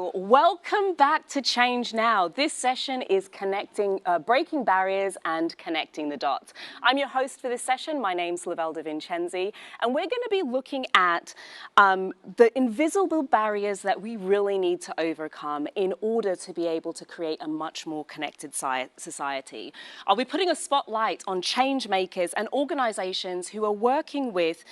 Hello, welcome back to Change Now. This session is breaking barriers and connecting the dots. I'm your host for this session. My name's Lovelda Vicenzi, and we're going to be looking at the invisible barriers that we really need to overcome in order to be able to create a much more connected society. I'll be putting a spotlight on change makers and organizations who are working with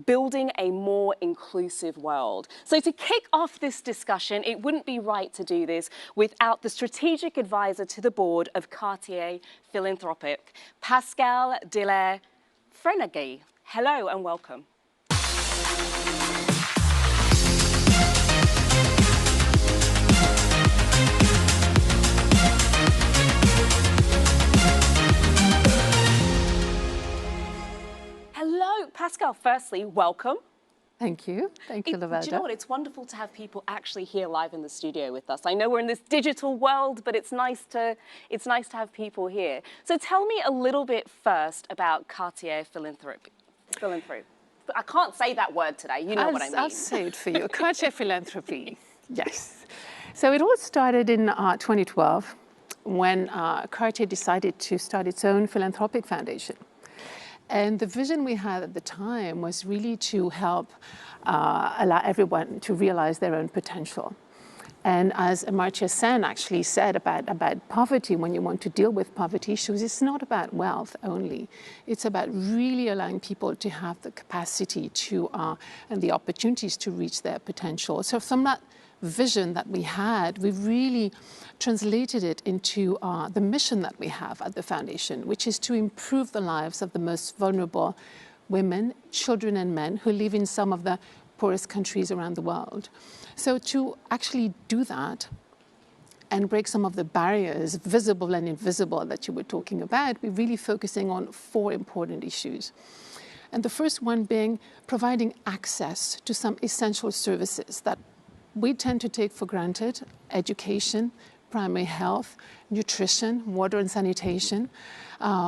building a more inclusive world. So to kick off this discussion, it wouldn't be right to do this without the strategic advisor to the board of Cartier Philanthropy, Pascale de la Frégonnière. Hello and welcome. Hello, Pascale, firstly, welcome. Thank you. Thank you, Lovelda. Do you know what? It's wonderful to have people actually here live in the studio with us. I know we're in this digital world, but it's nice to have people here. So tell me a little bit first about Cartier Philanthropy. I can't say that word today. You know what I mean. I'll say it for you. Cartier Philanthropy. Yes. So it all started in 2012 when Cartier decided to start its own philanthropic foundation. And the vision we had at the time was really to help allow everyone to realize their own potential. And as Amartya Sen actually said about poverty, when you want to deal with poverty issues, it's not about wealth only. It's about really allowing people to have the capacity to and the opportunities to reach their potential. So from that vision that we had, we really translated it into the mission that we have at the foundation, which is to improve the lives of the most vulnerable women, children and men who live in some of the poorest countries around the world. So to actually do that and break some of the barriers, visible and invisible, that you were talking about, we're really focusing on 4 important issues. And the first one being providing access to some essential services that we tend to take for granted: education, primary health, nutrition, water and sanitation.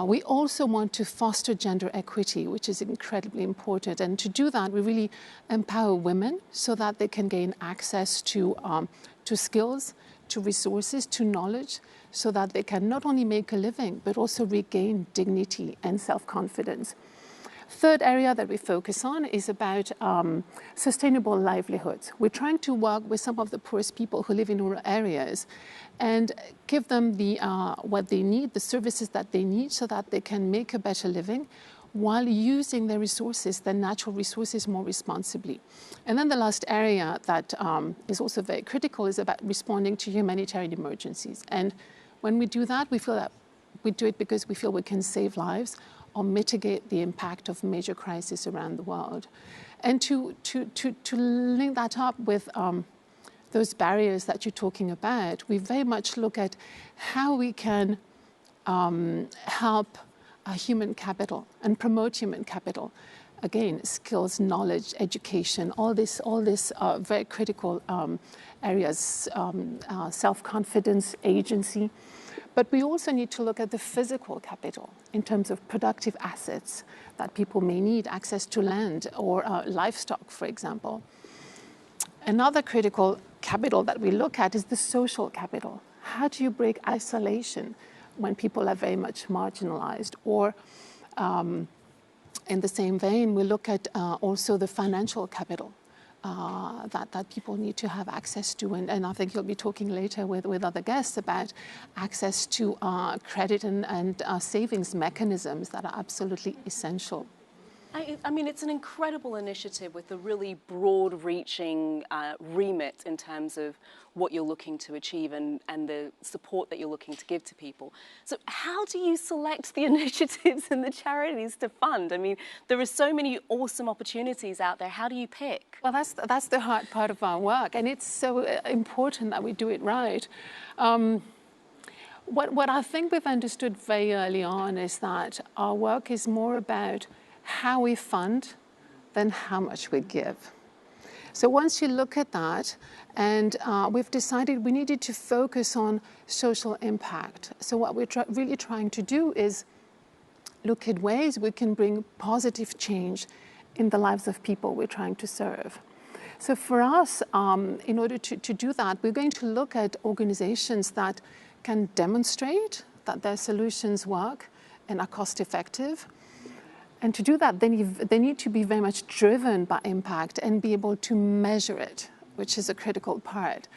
We also want to foster gender equity, which is incredibly important. And to do that, we really empower women so that they can gain access to skills, to resources, to knowledge, so that they can not only make a living, but also regain dignity and self-confidence. Third area that we focus on is about sustainable livelihoods. We're trying to work with some of the poorest people who live in rural areas and give them what they need, the services that they need, so that they can make a better living while using their resources, their natural resources, more responsibly. And then the last area that is also very critical is about responding to humanitarian emergencies. And when we do that, we feel that we do it because we feel we can save lives or mitigate the impact of major crises around the world. And to link that up with those barriers that you're talking about, we very much look at how we can help human capital and promote human capital. Again, skills, knowledge, education, all this very critical areas, self-confidence, agency. But we also need to look at the physical capital in terms of productive assets that people may need, access to land or livestock, for example. Another critical capital that we look at is the social capital. How do you break isolation when people are very much marginalized? Or in the same vein, we look at also the financial capital that people need to have access to. And I think you'll be talking later with other guests about access to credit and savings mechanisms that are absolutely essential. I mean, it's an incredible initiative with a really broad-reaching remit in terms of what you're looking to achieve and the support that you're looking to give to people. So how do you select the initiatives and the charities to fund? I mean, there are so many awesome opportunities out there. How do you pick? Well, that's the hard part of our work, and it's so important that we do it right. What I think we've understood very early on is that our work is more about how we fund than how much we give. So once you look at that, and we've decided we needed to focus on social impact. So what we're really trying to do is look at ways we can bring positive change in the lives of people we're trying to serve. So for us, in order to do that, we're going to look at organizations that can demonstrate that their solutions work and are cost effective. And to do that, they need to be very much driven by impact and be able to measure it, which is a critical part.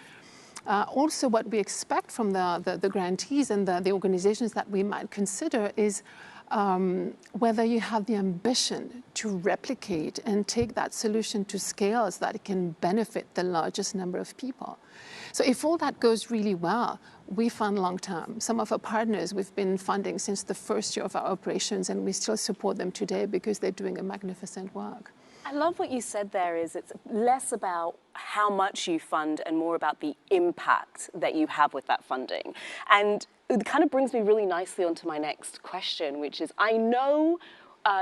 Also, what we expect from the grantees and the organizations that we might consider is whether you have the ambition to replicate and take that solution to scale so that it can benefit the largest number of people. So if all that goes really well, we fund long term. Some of our partners we've been funding since the first year of our operations, and we still support them today because they're doing a magnificent work. I love what you said there is it's less about how much you fund and more about the impact that you have with that funding. And it kind of brings me really nicely onto my next question, which is I know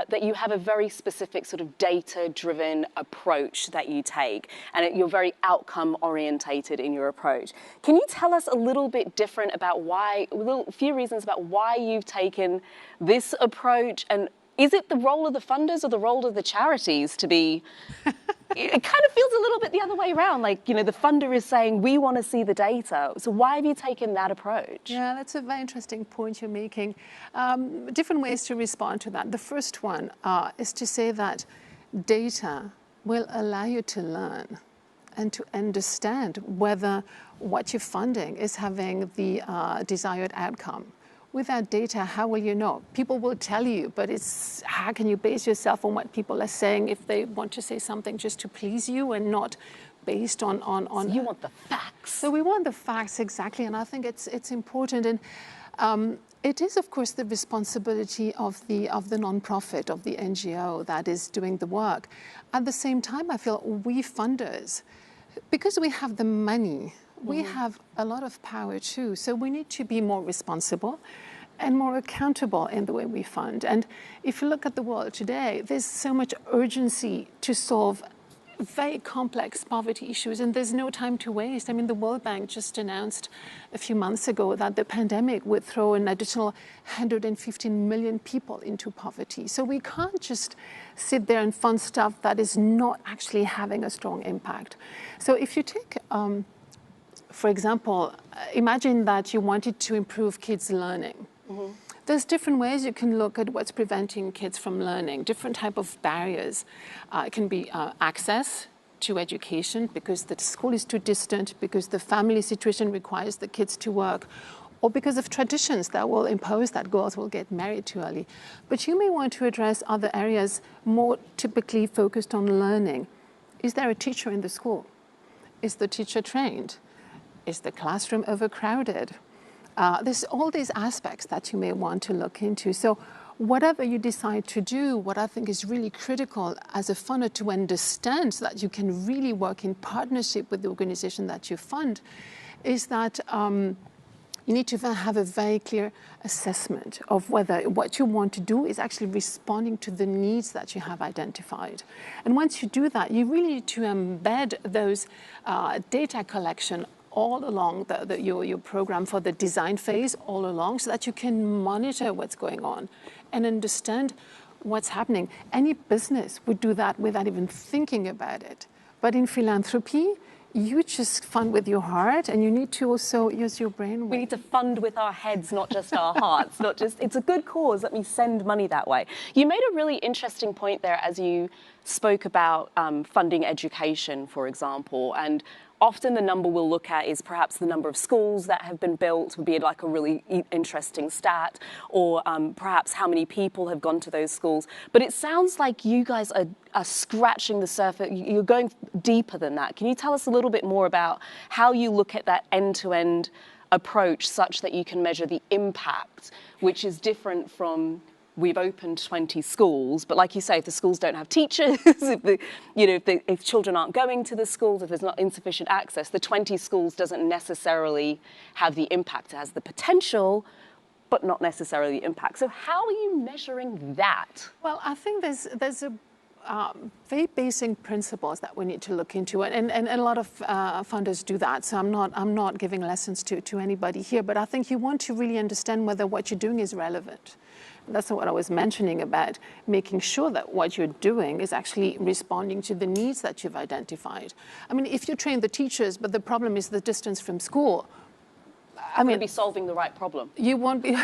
that you have a very specific sort of data-driven approach that you take, and you're very outcome-orientated in your approach. Can you tell us a little bit different about a few reasons about why you've taken this approach, and is it the role of the funders or the role of the charities to be? It kind of feels a little bit the other way around. Like, the funder is saying, we want to see the data. So why have you taken that approach? Yeah, that's a very interesting point you're making. Different ways to respond to that. The first one is to say that data will allow you to learn and to understand whether what you're funding is having the desired outcome. Without data, how will you know? People will tell you, but it's how can you base yourself on what people are saying if they want to say something just to please you and not based on So you want the facts. So we want the facts, exactly, and I think it's important. And it is, of course, the responsibility of the nonprofit, of the NGO that is doing the work. At the same time, I feel we funders, because we have the money, we have a lot of power too. So we need to be more responsible and more accountable in the way we fund. And if you look at the world today, there's so much urgency to solve very complex poverty issues, and there's no time to waste. I mean, the World Bank just announced a few months ago that the pandemic would throw an additional 115 million people into poverty. So we can't just sit there and fund stuff that is not actually having a strong impact. So if you take, for example, imagine that you wanted to improve kids' learning. There's different ways you can look at what's preventing kids from learning, different type of barriers. It can be access to education because the school is too distant, because the family situation requires the kids to work, or because of traditions that will impose that girls will get married too early. But you may want to address other areas more typically focused on learning. Is there a teacher in the school? Is the teacher trained? Is the classroom overcrowded? There's all these aspects that you may want to look into. So whatever you decide to do, what I think is really critical as a funder to understand so that you can really work in partnership with the organization that you fund, is that you need to have a very clear assessment of whether what you want to do is actually responding to the needs that you have identified. And once you do that, you really need to embed those data collection all along your program for the design phase, all along, so that you can monitor what's going on and understand what's happening. Any business would do that without even thinking about it. But in philanthropy, you just fund with your heart, and you need to also use your brain. We need to fund with our heads, not just our hearts. Not just, it's a good cause, let me send money that way. You made a really interesting point there as you spoke about funding education, for example, and often the number we'll look at is perhaps the number of schools that have been built, would be like a really interesting stat, or perhaps how many people have gone to those schools. But it sounds like you guys are scratching the surface, you're going deeper than that. Can you tell us a little bit more about how you look at that end-to-end approach such that you can measure the impact, which is different from we've opened 20 schools, but like you say, if the schools don't have teachers, if children aren't going to the schools, if there's not insufficient access, the 20 schools doesn't necessarily have the impact. It has the potential, but not necessarily the impact. So how are you measuring that? Well, I think there's a very basic principles that we need to look into, and a lot of funders do that. So I'm not giving lessons to anybody here, but I think you want to really understand whether what you're doing is relevant. that's what I was mentioning about making sure that what you're doing is actually responding to the needs that you've identified. I mean, if you train the teachers, but the problem is the distance from school, I mean, be solving the right problem. You won't be,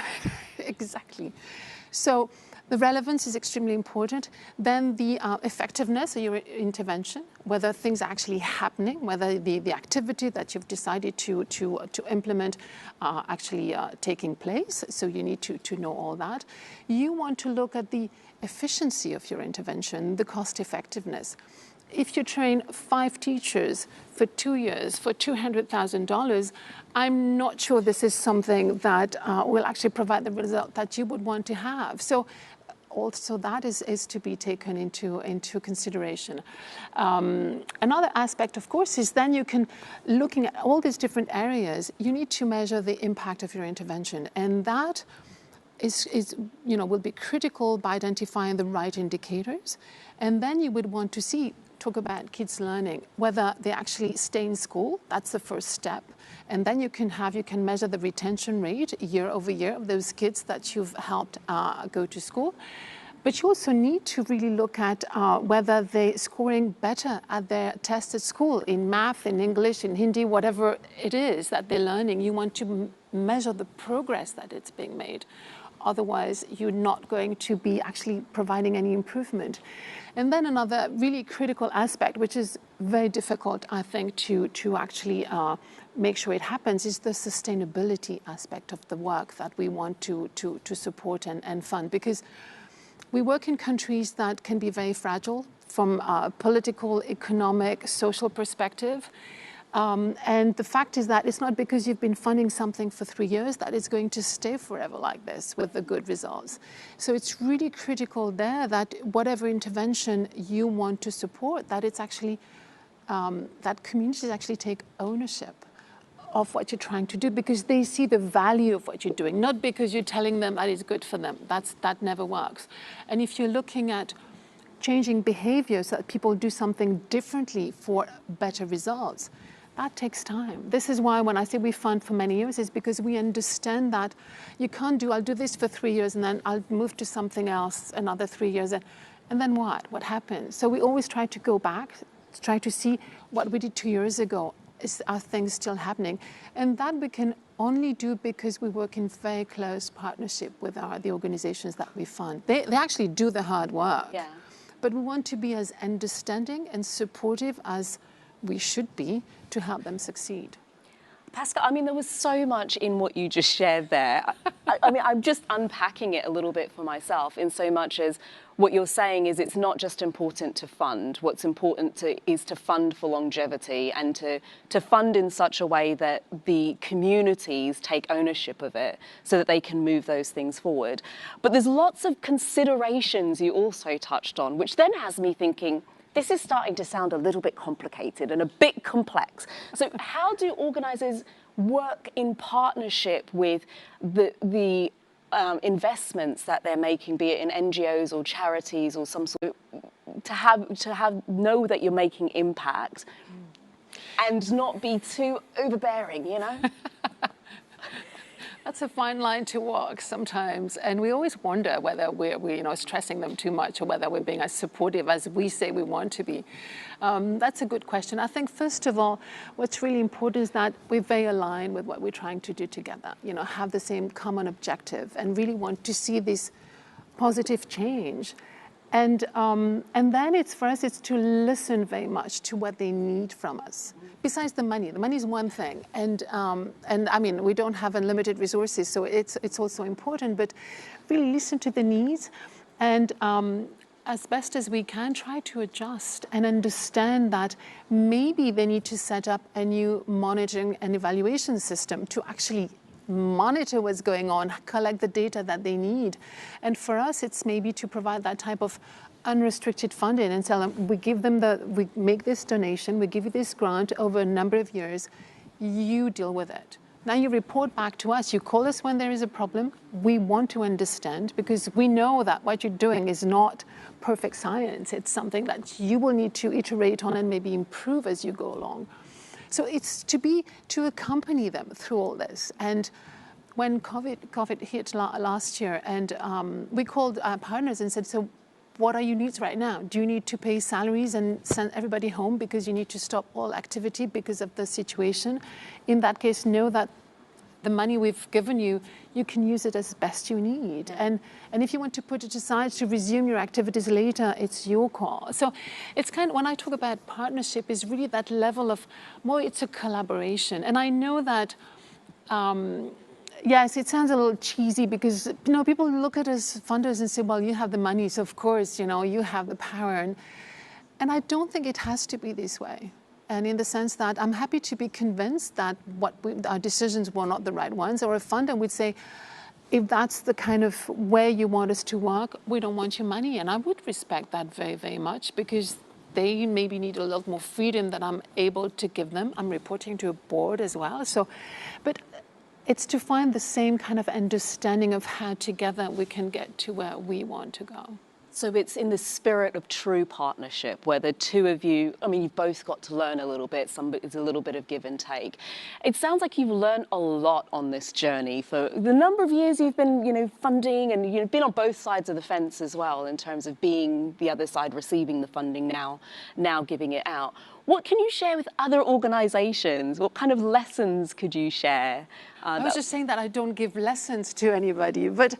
exactly. So the relevance is extremely important. Then the effectiveness of your intervention, whether things are actually happening, whether the activity that you've decided to implement are actually taking place. So you need to know all that. You want to look at the efficiency of your intervention, the cost effectiveness. If you train 5 teachers for 2 years for $200,000, I'm not sure this is something that will actually provide the result that you would want to have. So also that is to be taken into consideration. Another aspect, of course, is then you can, looking at all these different areas, you need to measure the impact of your intervention. And that is will be critical by identifying the right indicators. And then you would want to talk about kids learning, whether they actually stay in school. That's the first step. And then you can measure the retention rate year over year of those kids that you've helped go to school. But you also need to really look at whether they're scoring better at their tests at school, in math, in English, in Hindi, whatever it is that they're learning. You want to measure the progress that it's being made. Otherwise, you're not going to be actually providing any improvement. And then another really critical aspect, which is very difficult, I think, to actually make sure it happens, is the sustainability aspect of the work that we want to support and fund. Because we work in countries that can be very fragile from a political, economic, social perspective. And the fact is that it's not because you've been funding something for 3 years that it's going to stay forever like this with the good results. So it's really critical there that whatever intervention you want to support, that it's actually, that communities actually take ownership of what you're trying to do, because they see the value of what you're doing, not because you're telling them that it's good for them. That never works. And if you're looking at changing behaviors so that people do something differently for better results, that takes time. This is why when I say we fund for many years, is because we understand that you can't I'll do this for 3 years and then I'll move to something else another 3 years. And then what? What happens? So we always try to go back, try to see what we did 2 years ago. Are things still happening? And that we can only do because we work in very close partnership with the organizations that we fund. They actually do the hard work. Yeah. But we want to be as understanding and supportive as we should be to help them succeed. Pascale, I mean, there was so much in what you just shared there. I mean, I'm just unpacking it a little bit for myself, in so much as what you're saying is it's not just important to fund. What's important is to fund for longevity, and to fund in such a way that the communities take ownership of it so that they can move those things forward. But there's lots of considerations you also touched on, which then has me thinking, this is starting to sound a little bit complicated and a bit complex. So how do organisers work in partnership with the investments that they're making, be it in NGOs or charities or some sort of, to know that you're making impact and not be too overbearing, you know? That's a fine line to walk sometimes, and we always wonder whether we're stressing them too much or whether we're being as supportive as we say we want to be. That's a good question. I think first of all, what's really important is that we're very aligned with what we're trying to do together. Have the same common objective and really want to see this positive change. And then it's for us, it's to listen very much to what they need from us. Besides the money is one thing, and I mean, we don't have unlimited resources, so it's also important. But really listen to the needs, and as best as we can, try to adjust and understand that maybe they need to set up a new monitoring and evaluation system to actually monitor what's going on, collect the data that they need. And for us, it's maybe to provide that type of unrestricted funding and tell them, we make this donation, we give you this grant over a number of years, you deal with it. Now you report back to us, you call us when there is a problem. We want to understand, because we know that what you're doing is not perfect science. It's something that you will need to iterate on and maybe improve as you go along. So it's to accompany them through all this. And when COVID hit last year, and we called our partners and said, so what are your needs right now? Do you need to pay salaries and send everybody home because you need to stop all activity because of the situation? In that case, know that the money we've given you, you can use it as best you need. And if you want to put it aside to resume your activities later, it's your call. So it's kind of, when I talk about partnership, is really that level of more, it's a collaboration. And I know that, yes, it sounds a little cheesy because, people look at us funders and say, well, you have the money, so of course, you have the power. And I don't think it has to be this way. And in the sense that I'm happy to be convinced that our decisions were not the right ones, or a funder would say, if that's the kind of way you want us to work, we don't want your money. And I would respect that very, very much, because they maybe need a lot more freedom than I'm able to give them. I'm reporting to a board as well. But it's to find the same kind of understanding of how together we can get to where we want to go. So it's in the spirit of true partnership, where the two of you, you've both got to learn a little bit, it's a little bit of give and take. It sounds like you've learned a lot on this journey for the number of years you've been, funding, and you've been on both sides of the fence as well, in terms of being the other side, receiving the funding now giving it out. What can you share with other organizations? What kind of lessons could you share? I was just saying that I don't give lessons to anybody, but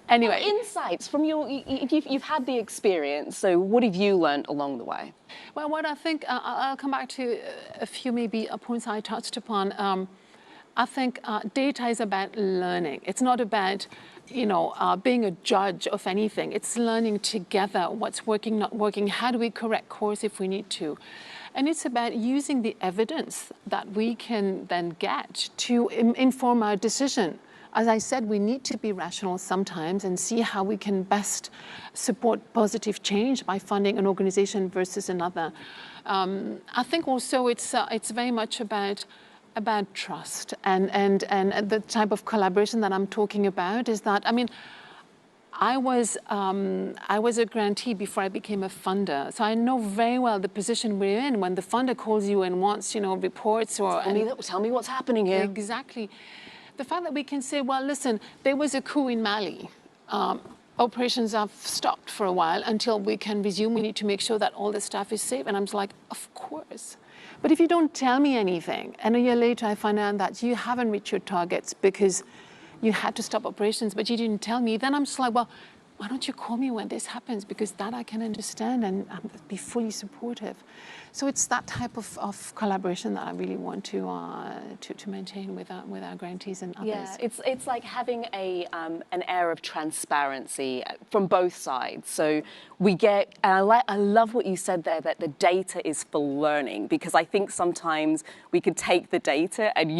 anyway. Insights from you've had the experience, so what have you learned along the way? Well, what I think, I'll come back to a few maybe points I touched upon. I think data is about learning. It's not about, being a judge of anything. It's learning together what's working, not working, how do we correct course if we need to. And it's about using the evidence that we can then get to inform our decision. As I said, we need to be rational sometimes and see how we can best support positive change by funding an organization versus another. I think also it's very much about trust and the type of collaboration that I'm talking about is that, I was a grantee before I became a funder, so I know very well the position we're in when the funder calls you and wants, reports or tell me what's happening here. Exactly. The fact that we can say, well, listen, there was a coup in Mali. Operations have stopped for a while until we can resume. We need to make sure that all the staff is safe. And I'm just like, of course. But if you don't tell me anything, and a year later I find out that you haven't reached your targets because you had to stop operations, but you didn't tell me, then I'm just like, well, why don't you call me when this happens? Because that I can understand and be fully supportive. So it's that type of collaboration that I really want to maintain with our grantees and others. Yeah, it's like having an air of transparency from both sides. So we get, and I love what you said there, that the data is for learning, because I think sometimes we could take the data and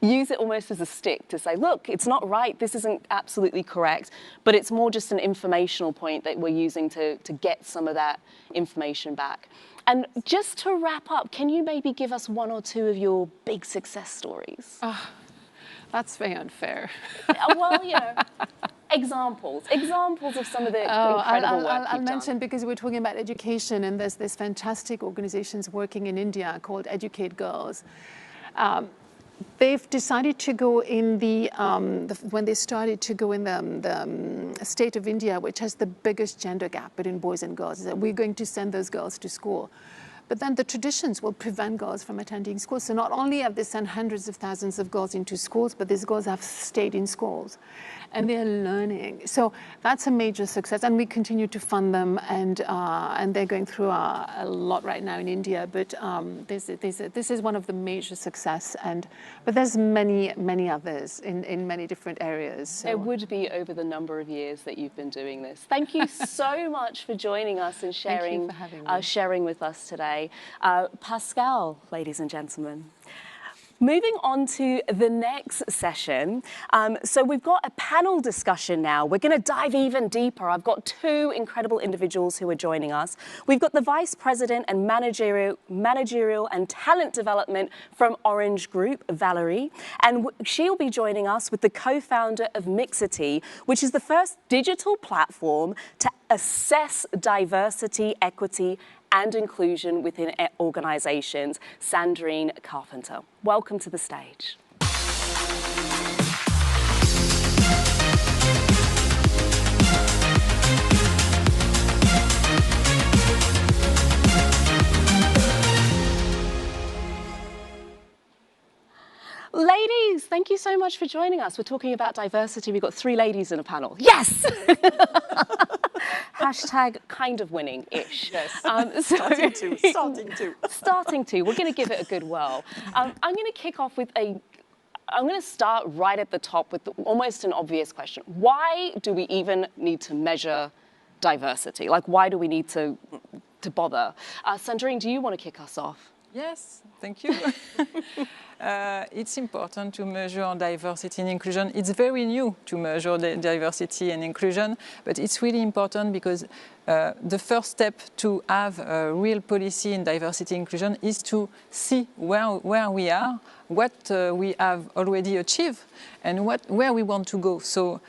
use it almost as a stick to say, look, it's not right, this isn't absolutely correct, but it's more just an informational point that we're using to get some of that information back. And just to wrap up, can you maybe give us one or two of your big success stories? Oh, that's very unfair. Well, examples of some of the incredible work I'll mention, because we're talking about education, and there's this fantastic organizations working in India called Educate Girls. They've decided to go in when they started to go in the state of India, which has the biggest gender gap between boys and girls, is that we're going to send those girls to school. But then the traditions will prevent girls from attending school. So not only have they sent hundreds of thousands of girls into schools, but these girls have stayed in schools. And they're learning. So that's a major success. And we continue to fund them. And they're going through a lot right now in India. But this is one of the major success. But there's many, many others in many different areas. So. It would be over the number of years that you've been doing this. Thank you so much for joining us and sharing, Thank you for having me. Sharing with us today. Pascale, ladies and gentlemen. Moving on to the next session. So we've got a panel discussion now. We're going to dive even deeper. I've got two incredible individuals who are joining us. We've got the Vice President and Managerial and Talent Development from Orange Group, Valérie. And she'll be joining us with the co-founder of Mixity, which is the first digital platform to assess diversity, equity, and inclusion within organizations, Sandrine Charpentier. Welcome to the stage. Ladies, thank you so much for joining us. We're talking about diversity. We've got 3 ladies in a panel. Yes! Hashtag kind of winning-ish. Yes, starting to. Starting to. We're going to give it a good whirl. I'm going to kick off with I'm going to start right at the top with almost an obvious question. Why do we even need to measure diversity? Like, why do we need to bother? Sandrine, do you want to kick us off? Yes, thank you. It's important to measure diversity and inclusion. It's very new to measure the diversity and inclusion, but it's really important because the first step to have a real policy in diversity and inclusion is to see where we are, what we have already achieved, and where we want to go. So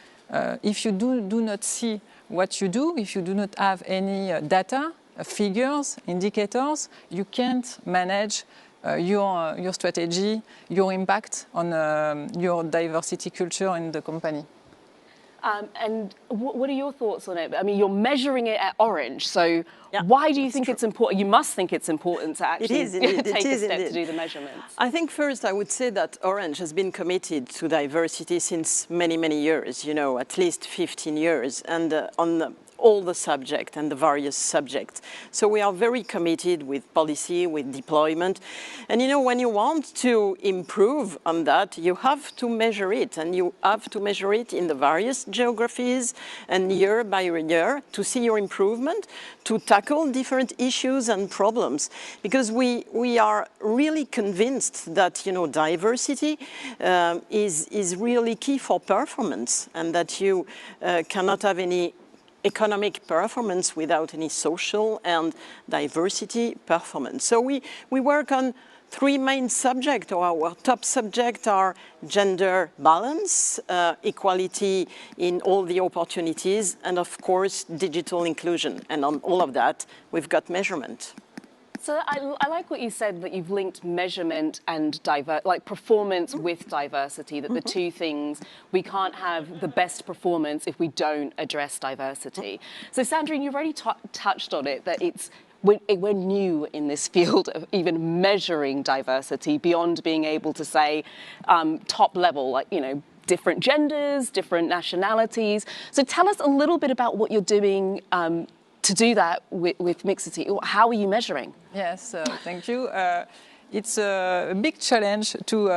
if you do not see what you do, if you do not have any data, figures, indicators, you can't manage your strategy, your impact on your diversity culture in the company. And what are your thoughts on it? I mean, you're measuring it at Orange, so why do you think it's important? You must think it's important to actually take a step to do the measurements. I think first I would say that Orange has been committed to diversity since many, many years, you know, at least 15 years, and on all the subjects and the various subjects. So we are very committed with policy, with deployment. And you know, when you want to improve on that, you have to measure it. And you have to measure it in the various geographies and year by year to see your improvement, to tackle different issues and problems. Because we are really convinced that, you know, diversity is really key for performance, and that you cannot have any economic performance without any social and diversity performance. So we work on 3 main subjects. Our top subjects are gender balance, equality in all the opportunities, and of course, digital inclusion. And on all of that, we've got measurement. So I like what you said, that you've linked measurement and performance with diversity, that the 2 things, we can't have the best performance if we don't address diversity. So Sandrine, you've already touched on it, that we're new in this field of even measuring diversity beyond being able to say top level, like, you know, different genders, different nationalities. So tell us a little bit about what you're doing to do that with Mixity. How are you measuring? Yes, thank you. It's a big challenge to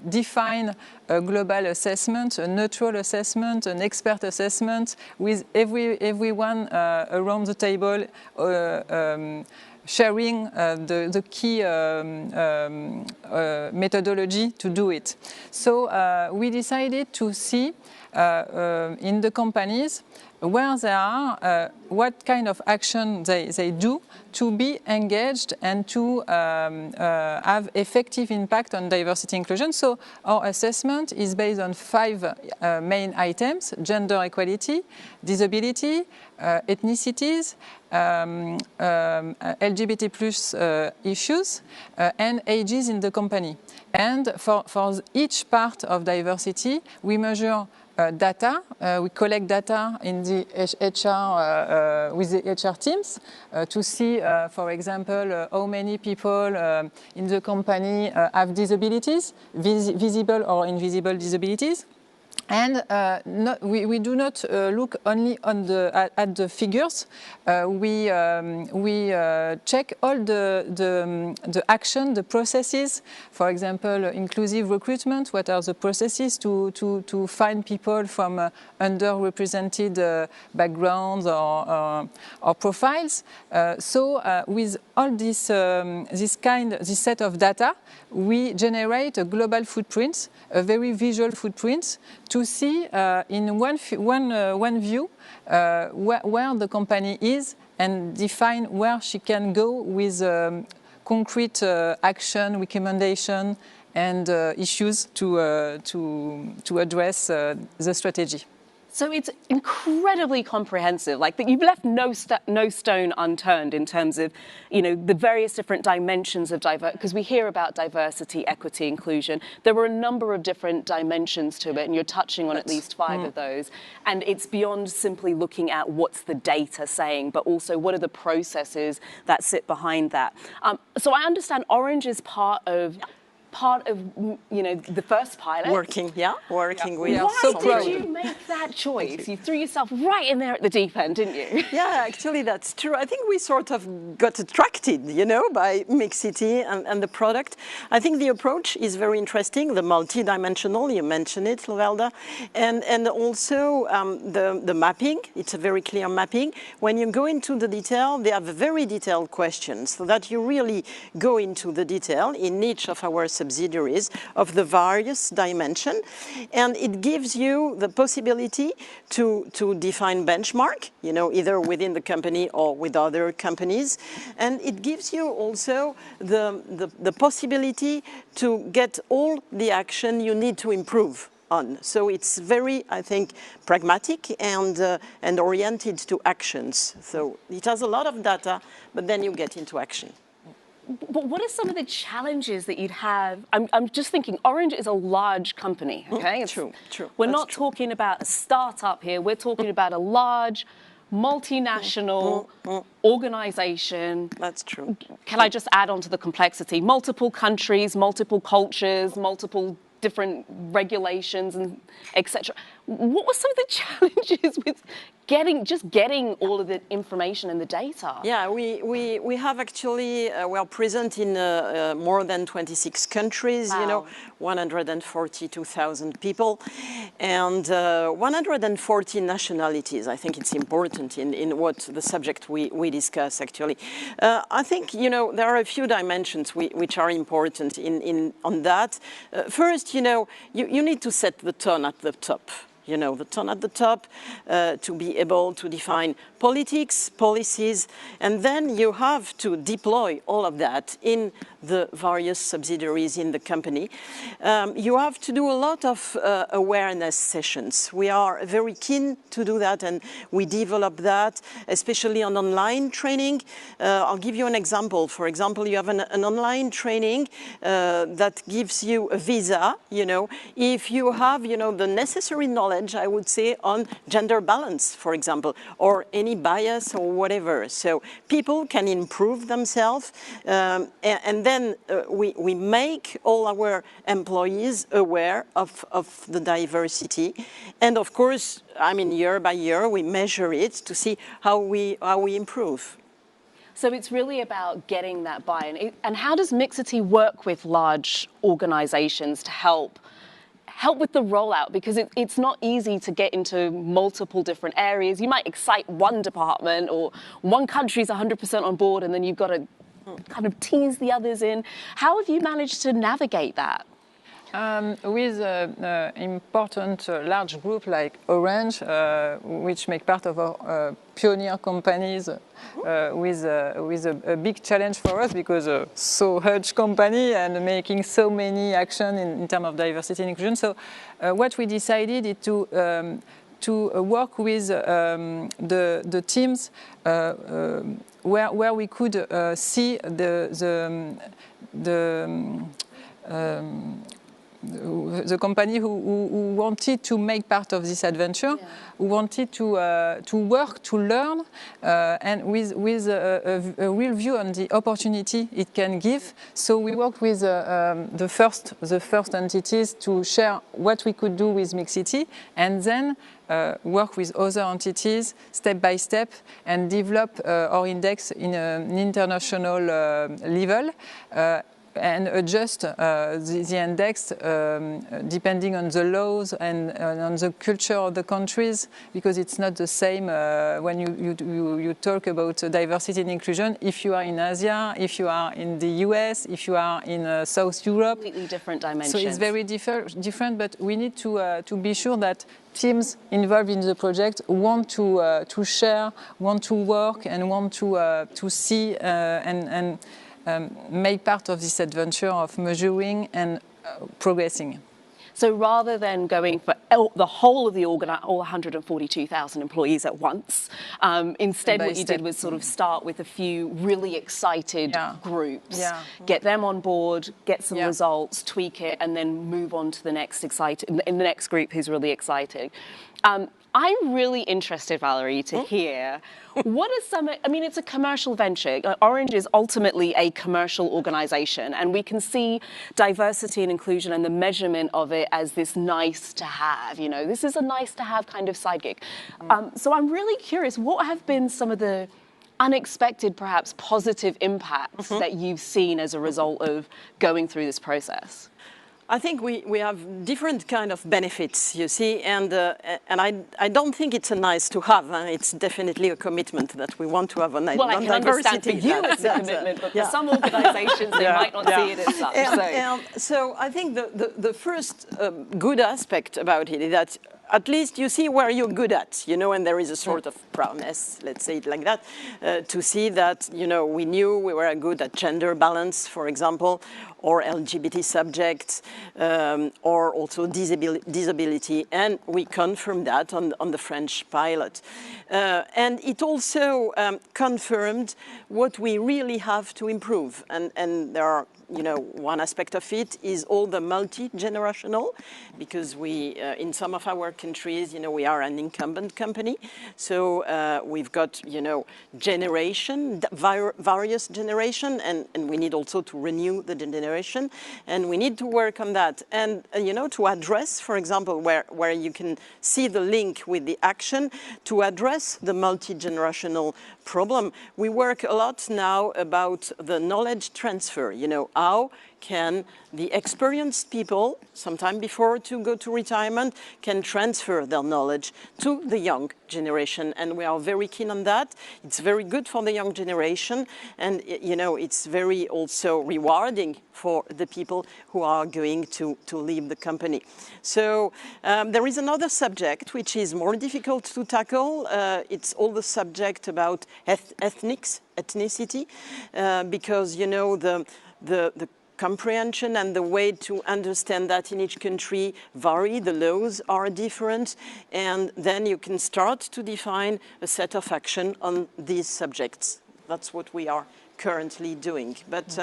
define a global assessment, a neutral assessment, an expert assessment with everyone around the table sharing the key methodology to do it. So we decided to see in the companies where they are, what kind of action they do to be engaged and to have effective impact on diversity inclusion. So our assessment is based on 5 main items: gender equality, disability, ethnicities, LGBT plus issues, and ages in the company. And for each part of diversity, we measure data. We collect data in the HR with the HR teams to see, for example, how many people in the company have disabilities, visible or invisible disabilities. And we do not look only on at the figures. We check all the action, the processes. For example, inclusive recruitment. What are the processes to find people from underrepresented backgrounds or profiles? So with all this set of data, we generate a global footprint, a very visual footprint, to see in one view where the company is and define where she can go with concrete action, recommendation, and issues to address the strategy. So it's incredibly comprehensive, like that you've left no stone unturned in terms of, you know, the various different dimensions of diversity, because we hear about diversity, equity, inclusion. There were a number of different dimensions to it, and you're touching on at least 5 of those. And it's beyond simply looking at what's the data saying, but also what are the processes that sit behind that. So I understand Orange is part of, you know, the first pilot. Working with. Why did you make that choice? You threw yourself right in there at the deep end, didn't you? Yeah, actually that's true. I think we sort of got attracted, you know, by Mixity and the product. I think the approach is very interesting, the multi-dimensional, you mentioned it, Lovelda, and also the mapping. It's a very clear mapping. When you go into the detail, they have very detailed questions, so that you really go into the detail in each of our subsidiaries of the various dimensions, and it gives you the possibility to define benchmark, you know, either within the company or with other companies, and it gives you also the possibility to get all the action you need to improve on. So it's very, I think, pragmatic and oriented to actions. So it has a lot of data, but then you get into action. But what are some of the challenges that you'd have? I'm just thinking, Orange is a large company, okay? True. We're not talking about a startup here. We're talking about a large, multinational organization. That's true. Can I just add on to the complexity? Multiple countries, multiple cultures, multiple different regulations, and etc. What were some of the challenges with getting all of the information and the data? Yeah, we have actually, we are present in more than 26 countries, wow. You know, 142,000 people, and 140 nationalities. I think it's important in what the subject we discuss, actually. I think, you know, there are a few dimensions which are important on that. First, you know, you need to set the tone at the top. You know, the tone at the top, to be able to define politics, policies, and then you have to deploy all of that in the various subsidiaries in the company. You have to do a lot of awareness sessions. We are very keen to do that, and we develop that, especially on online training. I'll give you an example. For example, you have an online training that gives you a visa, you know, if you have, you know, the necessary knowledge, I would say, on gender balance, for example, or any bias or whatever. So people can improve themselves, and then we make all our employees aware of the diversity. And of course, I mean, year by year, we measure it to see how we improve. So it's really about getting that buy-in. And how does Mixity work with large organizations to help with the rollout? Because it's not easy to get into multiple different areas. You might excite one department, or one country's 100% on board, and then you've got to kind of tease the others in. How have you managed to navigate that? With an important large group like Orange, which make part of our pioneer companies, with a big challenge for us, because so huge company and making so many action in terms of diversity and inclusion. So what we decided is to work with the teams where we could see the company who wanted to make part of this adventure, who wanted to work, to learn, and with a real view on the opportunity it can give. So we worked with the first entities to share what we could do with Mixity, and then work with other entities step by step and develop our index in an international level. And adjust the index depending on the laws and on the culture of the countries, because it's not the same when you talk about diversity and inclusion if you are in Asia, if you are in the US, if you are in South Europe. Completely different dimensions. So it's very different, but we need to be sure that teams involved in the project want to share, want to work, and want to see and make part of this adventure of measuring and progressing. So rather than going for the whole of the all 142,000 employees at once. Instead, what you did was sort of start with a few really excited groups, get them on board, get some results, tweak it, and then move on to the next the next group who's really excited. I'm really interested, Valérie, to hear what are some, I mean, it's a commercial venture. Orange is ultimately a commercial organization, and we can see diversity and inclusion and the measurement of it as this nice to have, you know, this is a nice to have kind of side gig. So I'm really curious, what have been some of the unexpected, perhaps positive impacts that you've seen as a result of going through this process? I think we have different kind of benefits, you see, and I don't think it's a nice to have. It's definitely a commitment that we want to have on diversity. Well, I can understand for you it's a commitment, but for some organisations they might not see it as such. So I think the first good aspect about it is that at least you see where you're good at, you know, and there is a sort of proudness, let's say it like that, to see that, you know, we knew we were good at gender balance, for example, or LGBT subjects, or also disability, and we confirmed that on the French pilot. And it also confirmed what we really have to improve, and there are, you know, one aspect of it is all the multi-generational, because we, in some of our countries, you know, we are an incumbent company. So we've got, you know, various generation, and we need also to renew the generation, and we need to work on that. And, you know, to address, for example, where you can see the link with the action, to address the multi-generational problem, we work a lot now about the knowledge transfer, you know, how can the experienced people, sometime before to go to retirement, can transfer their knowledge to the young generation. And we are very keen on that. It's very good for the young generation. And, you know, it's very also rewarding for the people who are going to leave the company. So there is another subject which is more difficult to tackle. It's all the subject about ethnicity, because, you know, the comprehension and the way to understand that in each country vary, the laws are different, and then you can start to define a set of action on these subjects. That's what we are currently doing. But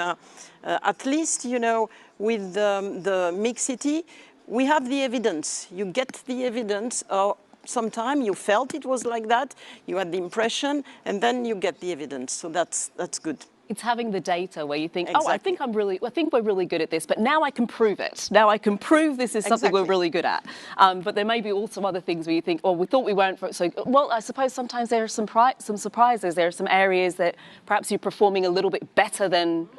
at least, you know, with the Mixity, we have the evidence. You get the evidence, or sometime you felt it was like that, you had the impression, and then you get the evidence. So that's good. It's having the data where you think, oh, I think we're really good at this, but now I can prove it. Now I can prove this is something we're really good at. But there may be also other things where you think, oh, we thought we weren't so good. Well, I suppose sometimes there are some surprises. There are some areas that perhaps you're performing a little bit better than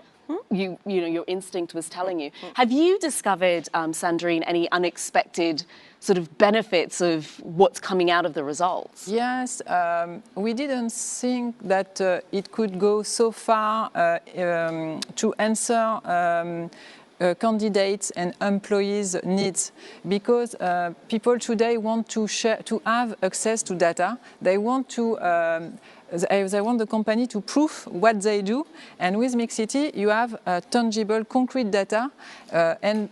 you know, your instinct was telling you. Have you discovered, Sandrine, any unexpected sort of benefits of what's coming out of the results? Yes, we didn't think that it could go so far to answer candidates and employees' needs, because people today want to have access to data. They want they want the company to prove what they do, and with Mixity you have tangible, concrete data, and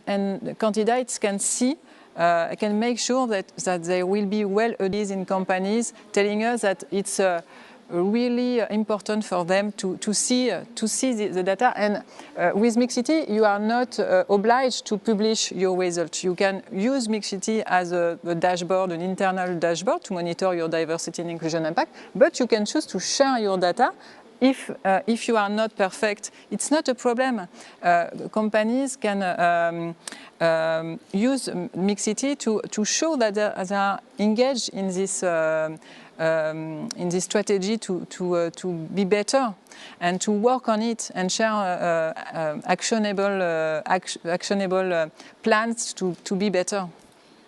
candidates can see, can make sure that they will be well advised in companies, telling us that it's really important for them to see the data. And with Mixity, you are not obliged to publish your results. You can use Mixity as a dashboard, an internal dashboard, to monitor your diversity and inclusion impact, but you can choose to share your data. If you are not perfect, it's not a problem. Companies can use Mixity to show that they are engaged in this strategy to be better, and to work on it and share actionable plans to be better.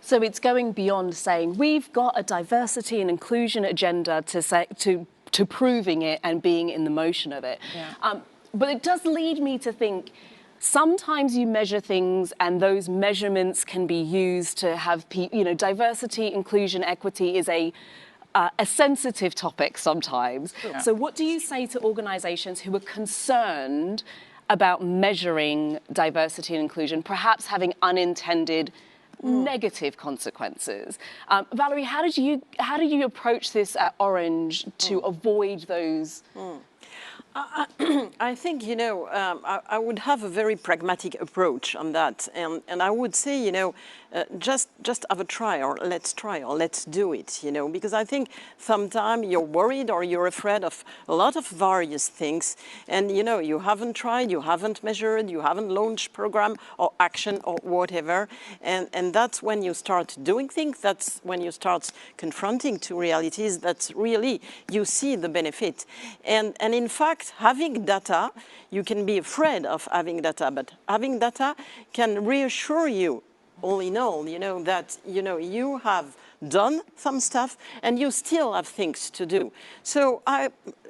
So it's going beyond saying we've got a diversity and inclusion agenda to proving it and being in the motion of it. Yeah. But it does lead me to think, sometimes you measure things and those measurements can be used to have, you know, diversity, inclusion, equity is a sensitive topic sometimes. Yeah. So what do you say to organizations who are concerned about measuring diversity and inclusion, perhaps having unintended negative consequences. Valérie, how did you approach this at Orange to avoid those? I think, you know, I would have a very pragmatic approach on that. And I would say, you know, just have a try, or let's do it, you know, because I think sometimes you're worried or you're afraid of a lot of various things. And, you know, you haven't tried, you haven't measured, you haven't launched program or action or whatever. And that's when you start doing things, that's when you start confronting two realities, that's really, you see the benefit. And in fact, having data, you can be afraid of having data, but having data can reassure you, all in all, you know, that, you know, you have done some stuff and you still have things to do. So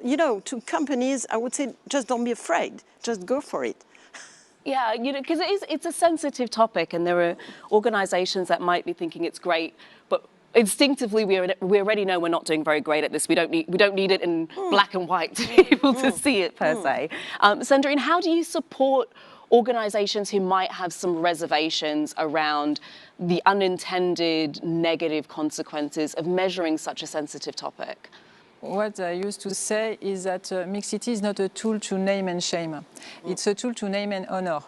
you know, to companies, I would say, just don't be afraid, just go for it. Yeah, you know, because it's a sensitive topic, and there are organizations that might be thinking it's great, but instinctively we already know we're not doing very great at this. We don't need it in black and white to be able to see it per se. Sandrine, how do you support organizations who might have some reservations around the unintended negative consequences of measuring such a sensitive topic? What I used to say is that Mixity is not a tool to name and shame. It's a tool to name and honor.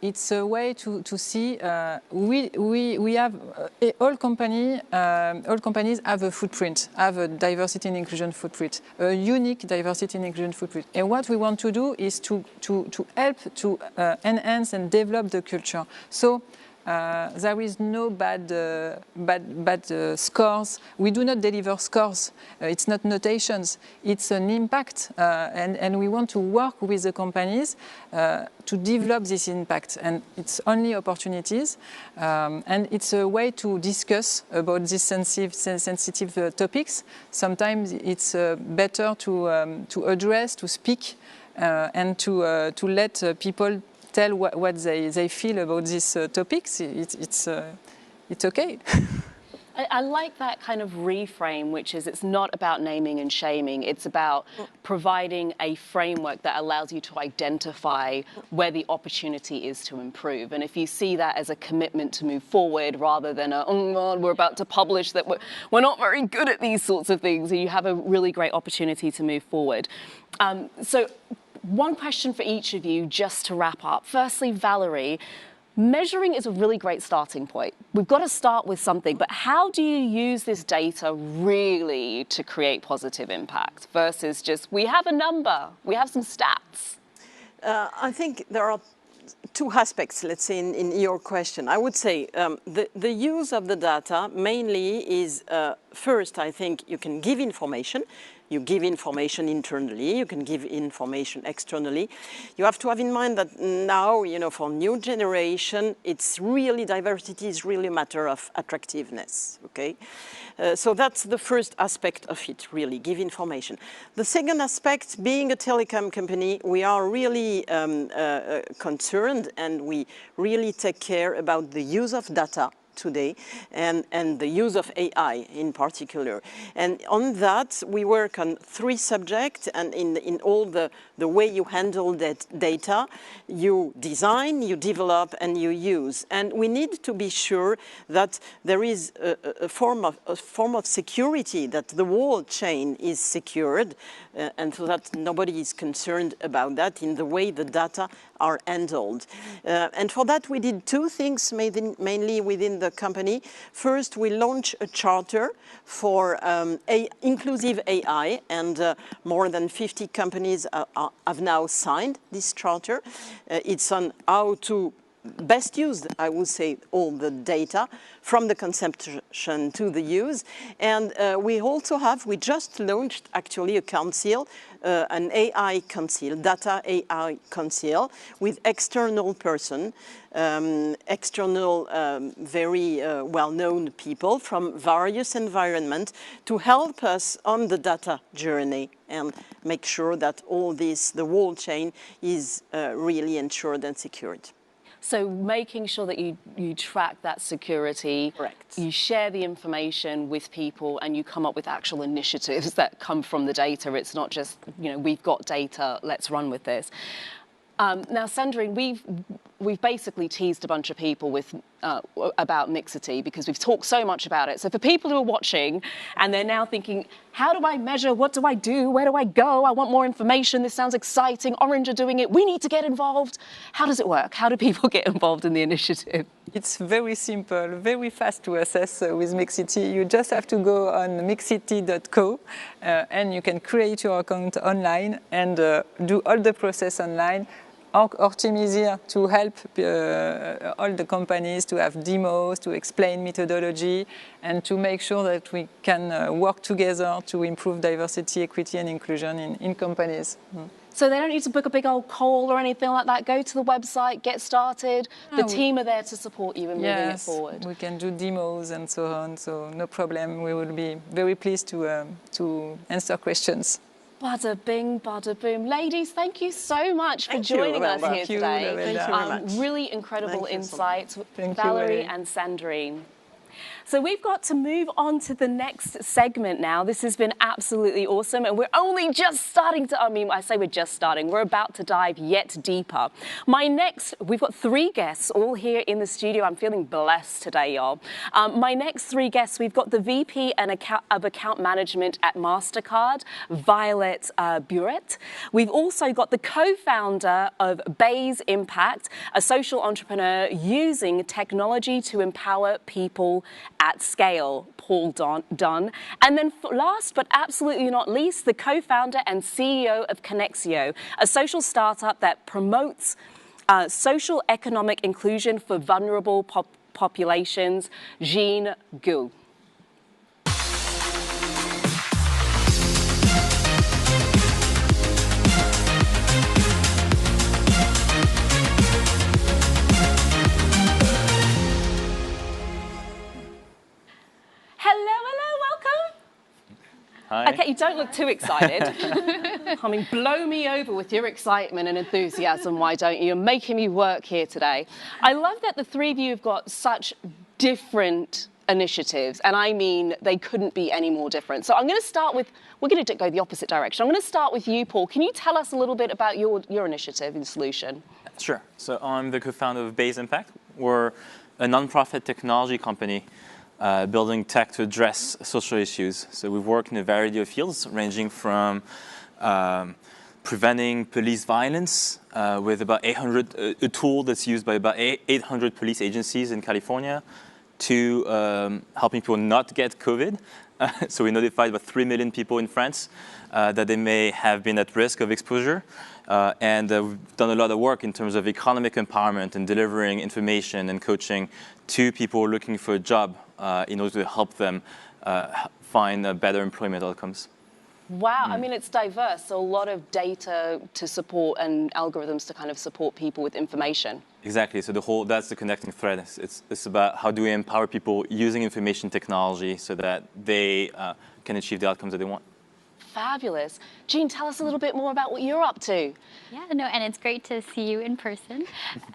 It's a way to see we have all companies have a footprint, have a diversity and inclusion footprint, a unique diversity and inclusion footprint. And what we want to do is to help to enhance and develop the culture. So there is no bad scores. We do not deliver scores. It's not notations. It's an impact, and we want to work with the companies to develop this impact. And it's only opportunities, and it's a way to discuss about these sensitive topics. Sometimes it's better to address, to speak, and to let people tell what they feel about these topics. It's okay. I like that kind of reframe, which is it's not about naming and shaming. It's about providing a framework that allows you to identify where the opportunity is to improve. And if you see that as a commitment to move forward rather than oh God, we're about to publish that we're not very good at these sorts of things, you have a really great opportunity to move forward. So one question for each of you just to wrap up. Firstly, Valérie, measuring is a really great starting point. We've got to start with something, but how do you use this data really to create positive impact versus just, we have a number, we have some stats? I think there are two aspects, let's say, in your question. I would say the use of the data mainly is, first, I think you can give information. You give information internally, you can give information externally. You have to have in mind that now, you know, for new generation, it's really, diversity is really a matter of attractiveness, okay? So that's the first aspect of it, really, give information. The second aspect, being a telecom company, we are really concerned, and we really take care about the use of data today, and the use of AI in particular. And on that, we work on three subjects, and in all the way you handle that data, you design, you develop, and you use. And we need to be sure that there is a form of security, that the whole chain is secured, and so that nobody is concerned about that in the way the data are handled. And for that, we did two things mainly within the company. First, we launched a charter for inclusive AI, and more than 50 companies have now signed this charter. It's on how to best use, I would say, all the data from the conception to the use. And we just launched actually a council, an AI council, data AI council, with external person, external very well-known people from various environments to help us on the data journey and make sure that all this, the whole chain, is really ensured and secured. So making sure that you track that security, correct, you share the information with people, and you come up with actual initiatives that come from the data. It's not just, you know, we've got data, let's run with this. Now, Sandrine, we've basically teased a bunch of people with about Mixity because we've talked so much about it. So for people who are watching and they're now thinking, how do I measure? What do I do? Where do I go? I want more information. This sounds exciting. Orange are doing it. We need to get involved. How does it work? How do people get involved in the initiative? It's very simple, very fast to assess with Mixity. You just have to go on mixity.co and you can create your account online and do all the process online. Our team is here to help all the companies to have demos, to explain methodology, and to make sure that we can work together to improve diversity, equity, and inclusion in companies. So they don't need to book a big old call or anything like that. Go to the website, get started. The team are there to support you in moving it forward. We can do demos and so on, so no problem. We will be very pleased to answer questions. Bada bing, bada boom. Ladies, thank you so much for joining us here today. Thank you very much. Really incredible insights, Thank Valérie you, and Sandrine. So we've got to move on to the next segment now. This has been absolutely awesome, and we're only just starting to, I say we're just starting, we're about to dive yet deeper. We've got 3 guests all here in the studio. I'm feeling blessed today, y'all. My next 3 guests, we've got the VP of Account Management at Mastercard, Violette Bouveret. We've also got the co-founder of Bayes Impact, a social entrepreneur using technology to empower people at scale, Paul Dunn. And then last but absolutely not least, the co-founder and CEO of Konexio, a social startup that promotes social economic inclusion for vulnerable populations, Jean Gu. Hi. Okay, you don't look too excited. I mean, blow me over with your excitement and enthusiasm, why don't you? You're making me work here today. I love that the 3 of you have got such different initiatives, and I mean, they couldn't be any more different. So I'm going to start with, we're going to go the opposite direction. I'm going to start with you, Paul. Can you tell us a little bit about your initiative and solution? Sure. So I'm the co-founder of Bayes Impact. We're a non-profit technology company building tech to address social issues. So we've worked in a variety of fields, ranging from preventing police violence with about 800, a tool that's used by about 800 police agencies in California, to helping people not get COVID. So we notified about 3 million people in France that they may have been at risk of exposure. And we've done a lot of work in terms of economic empowerment and delivering information and coaching to people looking for a job in order to help them find better employment outcomes. Wow, I mean, it's diverse, so a lot of data to support and algorithms to kind of support people with information. Exactly, so that's the connecting thread. It's about how do we empower people using information technology so that they can achieve the outcomes that they want. Fabulous. Jean, tell us a little bit more about what you're up to. Yeah, no, and it's great to see you in person.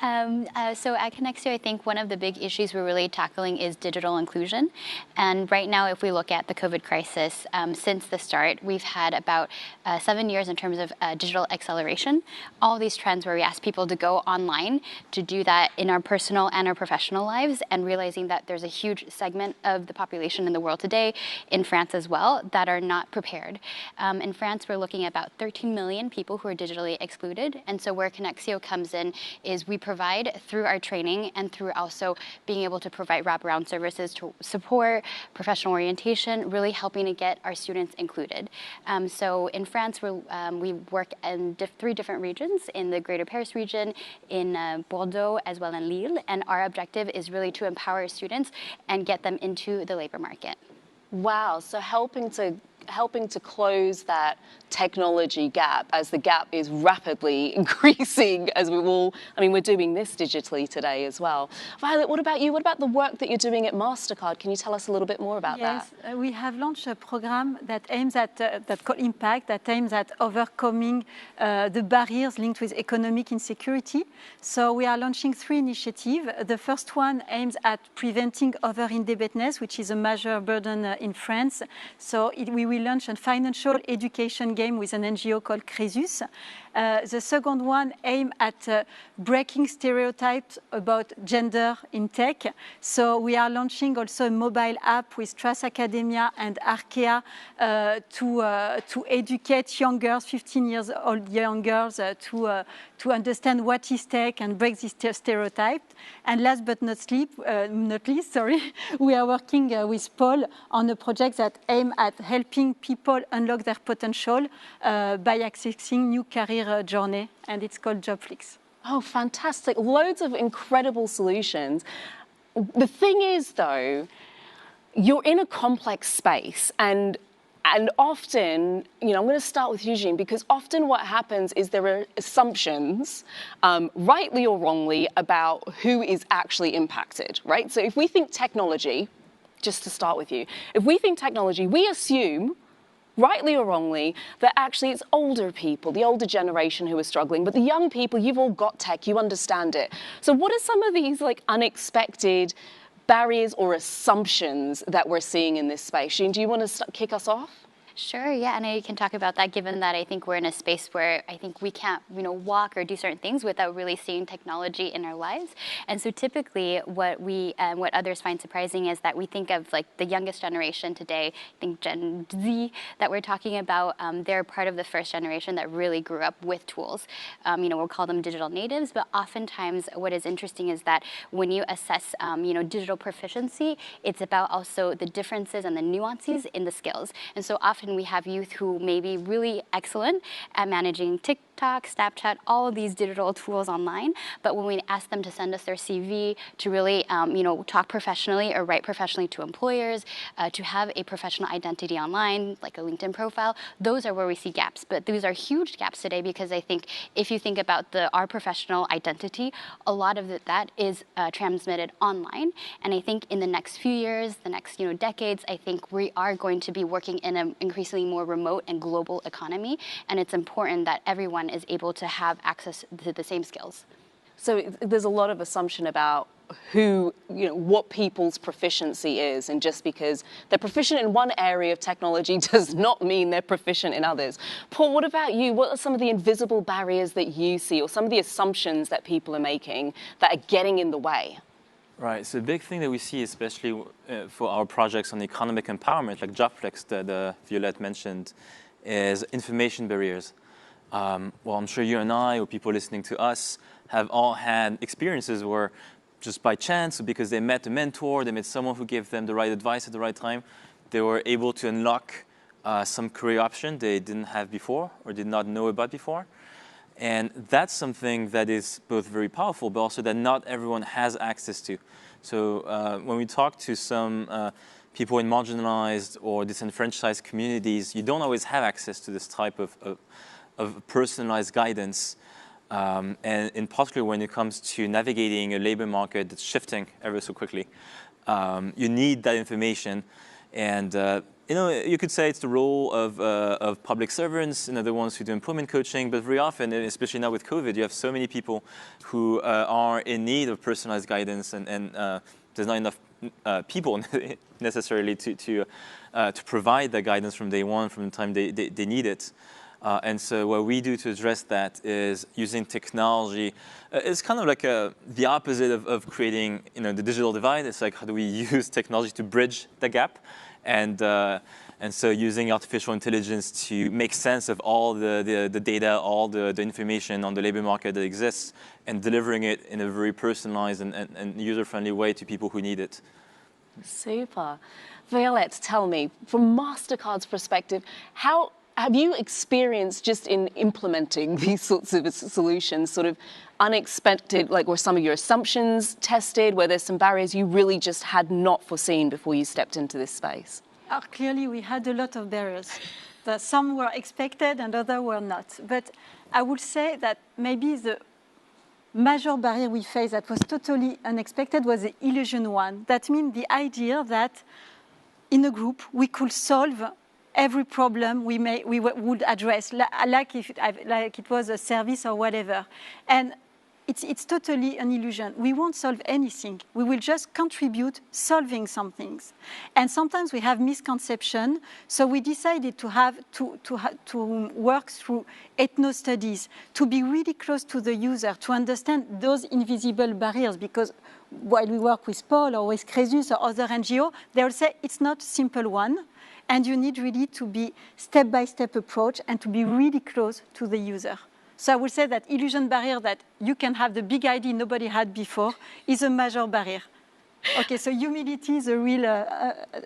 So at Konexio, I think one of the big issues we're really tackling is digital inclusion. And right now, if we look at the COVID crisis, since the start, we've had about 7 years in terms of digital acceleration. All these trends where we ask people to go online, to do that in our personal and our professional lives, and realizing that there's a huge segment of the population in the world today, in France as well, that are not prepared. In France, we're looking at about 13 million people who are digitally excluded. And so where Konexio comes in is we provide through our training and through also being able to provide wraparound services to support professional orientation, really helping to get our students included. So in France, we work in 3 different regions, in the Greater Paris region, in Bordeaux, as well as Lille. And our objective is really to empower students and get them into the labor market. Wow, so helping to close that technology gap as the gap is rapidly increasing as we're doing this digitally today as well. Violet, what about you? What about the work that you're doing at Mastercard? Can you tell us a little bit more about that? Yes, we have launched a program that aims at, that called Impact, that aims at overcoming the barriers linked with economic insecurity. So we are launching 3 initiatives. The first one aims at preventing over-indebtedness, which is a major burden in France. So we will launch a financial education game with an NGO called Crésus. The second one aimed at breaking stereotypes about gender in tech. So we are launching also a mobile app with Trace Academia and Arkea to educate young girls, 15 years old young girls, to understand what is tech and break this stereotype. And last but not least, we are working with Paul on a project that aims at helping people unlock their potential by accessing new career journey, and it's called JobFlix. Oh, fantastic. Loads of incredible solutions. The thing is, though, you're in a complex space, and often, I'm going to start with Eugene, because often what happens is there are assumptions, rightly or wrongly, about who is actually impacted, right? So if we think technology, just to start with you, if we think technology, we assume, rightly or wrongly, that actually it's older people, the older generation who are struggling, but the young people, you've all got tech, you understand it. So what are some of these unexpected barriers or assumptions that we're seeing in this space? Jean, do you want to kick us off? Sure, yeah, and I can talk about that, given that I think we're in a space where I think we can't, walk or do certain things without really seeing technology in our lives. And so typically what we, what others find surprising is that we think of the youngest generation today, I think Gen Z that we're talking about, they're part of the first generation that really grew up with tools. We'll call them digital natives, but oftentimes what is interesting is that when you assess, digital proficiency, it's about also the differences and the nuances in the skills. And so often we have youth who may be really excellent at managing TikTok, Snapchat, all of these digital tools online, but when we ask them to send us their CV, to really, talk professionally or write professionally to employers, to have a professional identity online, like a LinkedIn profile, those are where we see gaps. But these are huge gaps today, because I think if you think about our professional identity, a lot of that is transmitted online. And I think in the next few years, the next decades, I think we are going to be working in an increasingly more remote and global economy, and it's important that everyone is able to have access to the same skills. So there's a lot of assumption about what people's proficiency is, and just because they're proficient in one area of technology does not mean they're proficient in others. Paul, what about you? What are some of the invisible barriers that you see, or some of the assumptions that people are making that are getting in the way? Right, so the big thing that we see, especially for our projects on economic empowerment, like JobFlix that Violette mentioned, is information barriers. Well, I'm sure you and I, or people listening to us, have all had experiences where just by chance, or because they met a mentor, they met someone who gave them the right advice at the right time, they were able to unlock some career option they didn't have before or did not know about before. And that's something that is both very powerful, but also that not everyone has access to. So when we talk to some people in marginalized or disenfranchised communities, you don't always have access to this type of personalized guidance. And in particular, when it comes to navigating a labor market that's shifting ever so quickly, you need that information. And you could say it's the role of public servants, the ones who do employment coaching, but very often, especially now with COVID, you have so many people who are in need of personalized guidance, and there's not enough people necessarily to provide that guidance from day one, from the time they need it. And so what we do to address that is using technology. It's kind of like the opposite of creating the digital divide. It's like, how do we use technology to bridge the gap? And so using artificial intelligence to make sense of all the data, all the information on the labor market that exists, and delivering it in a very personalized and user-friendly way to people who need it. Super. Violette, tell me, from Mastercard's perspective, how have you experienced, just in implementing these sorts of solutions, sort of unexpected, were some of your assumptions tested, where there's some barriers you really just had not foreseen before you stepped into this space? Clearly, we had a lot of barriers. Some were expected and others were not. But I would say that maybe the major barrier we faced that was totally unexpected was the illusion one. That means the idea that in a group we could solve every problem we would address, like it was a service or whatever. And it's totally an illusion. We won't solve anything. We will just contribute solving some things. And sometimes we have misconception. So we decided to work through ethno-studies, to be really close to the user, to understand those invisible barriers, because while we work with Paul or with Crésus or other NGO, they will say it's not a simple one. And you need really to be step-by-step approach and to be really close to the user. So I would say that illusion barrier, that you can have the big idea nobody had before, is a major barrier. Okay, so humility is a real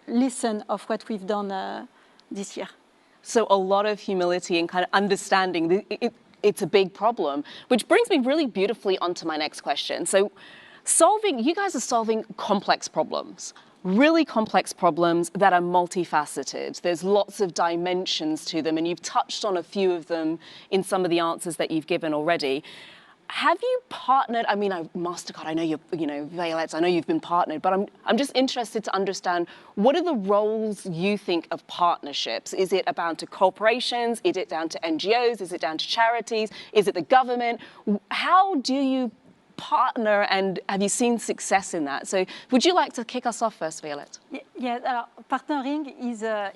lesson of what we've done this year. So a lot of humility and kind of understanding it's a big problem, which brings me really beautifully onto my next question. So you guys are solving complex problems. Really complex problems that are multifaceted. There's lots of dimensions to them, and you've touched on a few of them in some of the answers that you've given already. Have you partnered? I mean, Mastercard, I know Violette, I know you've been partnered, but I'm just interested to understand, what are the roles you think of partnerships? Is it about to corporations? Is it down to NGOs? Is it down to charities? Is it the government? How do you partner, and have you seen success in that? So would you like to kick us off first, Violette? Yeah, partnering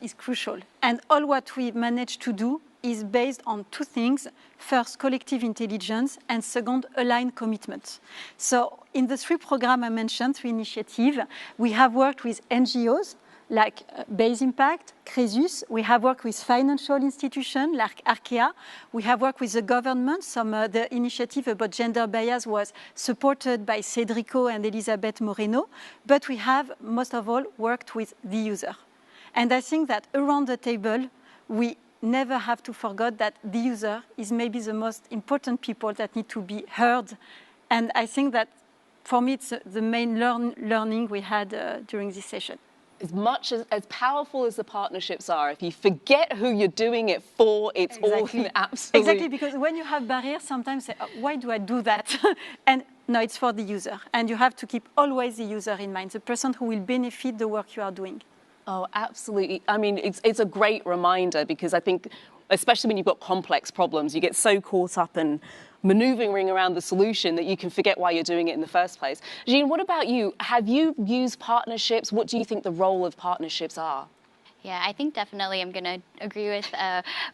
is crucial. And all what we managed to do is based on two things. First, collective intelligence, and second, aligned commitments. So in the three programs I mentioned, three initiatives, we have worked with NGOs, like Base Impact, Crésus. We have worked with financial institutions like Arkea. We have worked with the government. The initiative about gender bias was supported by Cedrico and Elisabeth Moreno. But we have, most of all, worked with the user. And I think that around the table, we never have to forget that the user is maybe the most important people that need to be heard. And I think that, for me, it's the main learning we had during this session. As powerful as the partnerships are, if you forget who you're doing it for, it's all absolutely... Exactly, because when you have barriers, sometimes say, oh, why do I do that? And no, it's for the user. And you have to keep always the user in mind, the person who will benefit the work you are doing. Oh, absolutely. I mean, it's a great reminder, because I think, especially when you've got complex problems, you get so caught up in maneuvering around the solution that you can forget why you're doing it in the first place. Jean, what about you? Have you used partnerships? What do you think the role of partnerships are? Yeah, I think definitely I'm going to agree with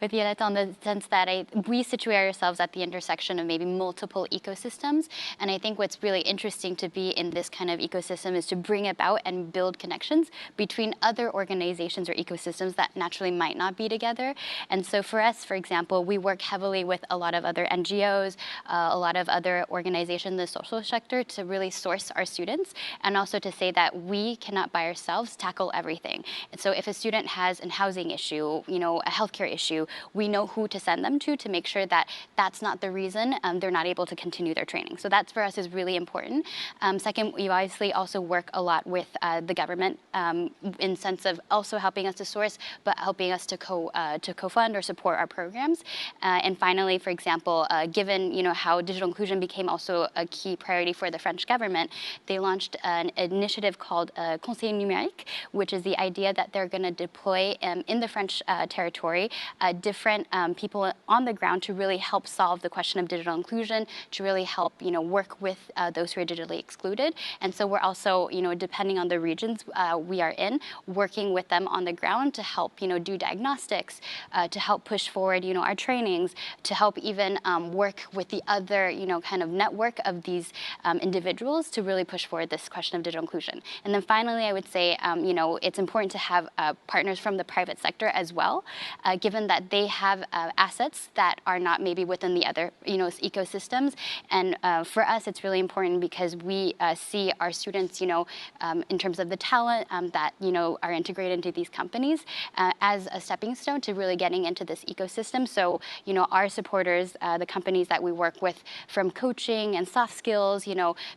Violette on the sense that we situate ourselves at the intersection of maybe multiple ecosystems. And I think what's really interesting to be in this kind of ecosystem is to bring about and build connections between other organizations or ecosystems that naturally might not be together. And so for us, for example, we work heavily with a lot of other NGOs, a lot of other organizations in the social sector to really source our students, and also to say that we cannot by ourselves tackle everything. And so if a student has a housing issue, a healthcare issue, we know who to send them to make sure that that's not the reason they're not able to continue their training. So that for us is really important. Second, we obviously also work a lot with the government in sense of also helping us to source, but helping us to co-fund or support our programs. And finally, for example, given how digital inclusion became also a key priority for the French government, they launched an initiative called Conseil Numérique, which is the idea that they're going to deploy in the French territory different people on the ground to really help solve the question of digital inclusion, to really help work with those who are digitally excluded. And so we're also depending on the regions we are in, working with them on the ground to help do diagnostics, to help push forward our trainings, to help even work with the other kind of network of these individuals to really push forward this question of digital inclusion. And then finally, I would say it's important to have partners from the private sector as well, given that they have assets that are not maybe within the other ecosystems. And for us, it's really important because we see our students, in terms of the talent that are integrated into these companies as a stepping stone to really getting into this ecosystem. So our supporters, the companies that we work with, from coaching and soft skills,